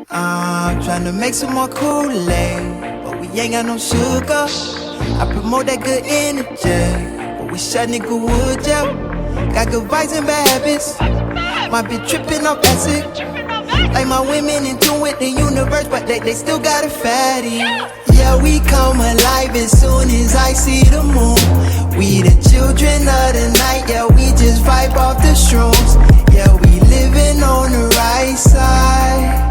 I'm trying to make some more Kool-Aid, but we ain't got no sugar. I promote that good energy, but we shut nigga wood, yeah. Got good vibes and bad habits. My bitch trippin' off acid. Like my women in tune with the universe, but they still got a fatty. Yeah, we come alive as soon as I see the moon. We the children of the night, yeah, we just vibe off the shrooms. Yeah, we living on the right side.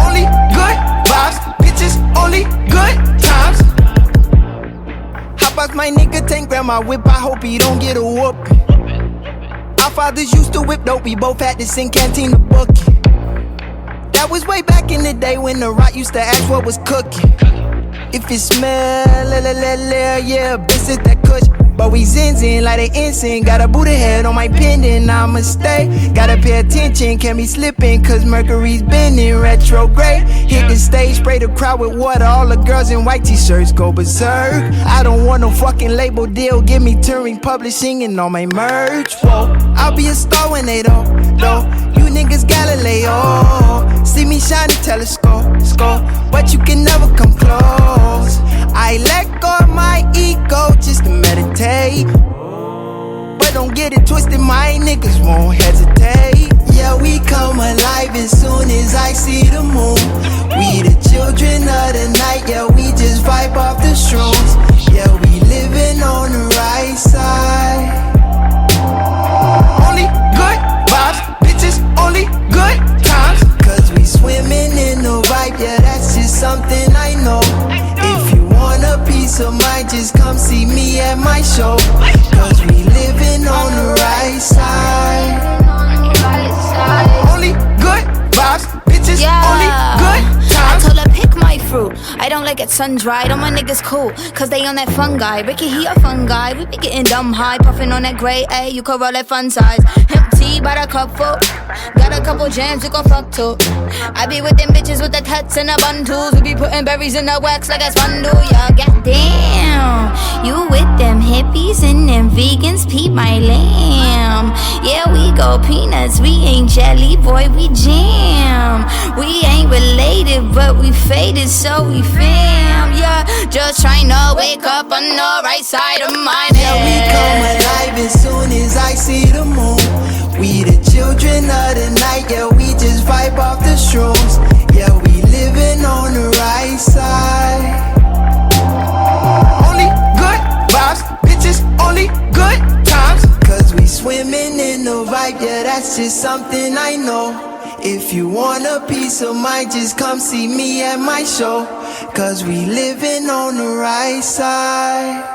Only good vibes, bitches, only good times. Hop out my Nicotine, grab my whip, I hope he don't get a whooping. Our fathers used to whip dope, we both had to sing cantina bookie. That was way back in the day when the rock used to ask what was cooking. If it smell, yeah, bitch, it's that kush. But we zin like the ensign. Got a Buddha head on my pendant, I'ma stay. Gotta pay attention, can't be slipping, cause Mercury's bending retrograde. Hit the stage, spray the crowd with water. All the girls in white t-shirts go berserk. I don't want no fucking label deal, give me touring, publishing, and all my merch. Whoa, I'll be a star when they don't. You niggas Galileo. See me shine the telescope, but you can never come close. I let go of my ego just to meditate, but don't get it twisted, my niggas won't hesitate. Yeah, we come alive as soon as I see the moon. We the children of the night, yeah, we just vibe off the shrooms. Yeah, we living on the right side. Only good vibes, bitches, only good times. Cause we swimming in the vibe, yeah, that's just something I know. If you want a piece of mind, just come see me at my show. Cause we living on the right side. Only good vibes, bitches, only good times. I told her pick my fruit, I don't like it sun-dried. All my niggas cool, cause they on that fungi. Ricky, he a fun guy, we be getting dumb high. Puffin' on that gray, ayy, you could roll that fun size. Hemp tea by the cup full, got a couple jams, you gon' fuck too. I be with them bitches with the tats and the bundles. We be putting berries in the wax like a spundle, yeah, goddamn. You with them hippies and them vegans, peep my lamb. Yeah, we go peanuts, we ain't jelly, boy, we jam. We ain't related, but we faded, so we fam. Yeah, just trying to wake up on the right side of my bed. Yeah, we come alive as soon as I see the moon. We the children of the night, yeah, we just vibe off the shrooms. Yeah, we living on the right side. Only good vibes, bitches, only good times. Cause we swimming in the vibe, yeah, that's just something I know. If you want a piece of mind, just come see me at my show. Cause we living on the right side.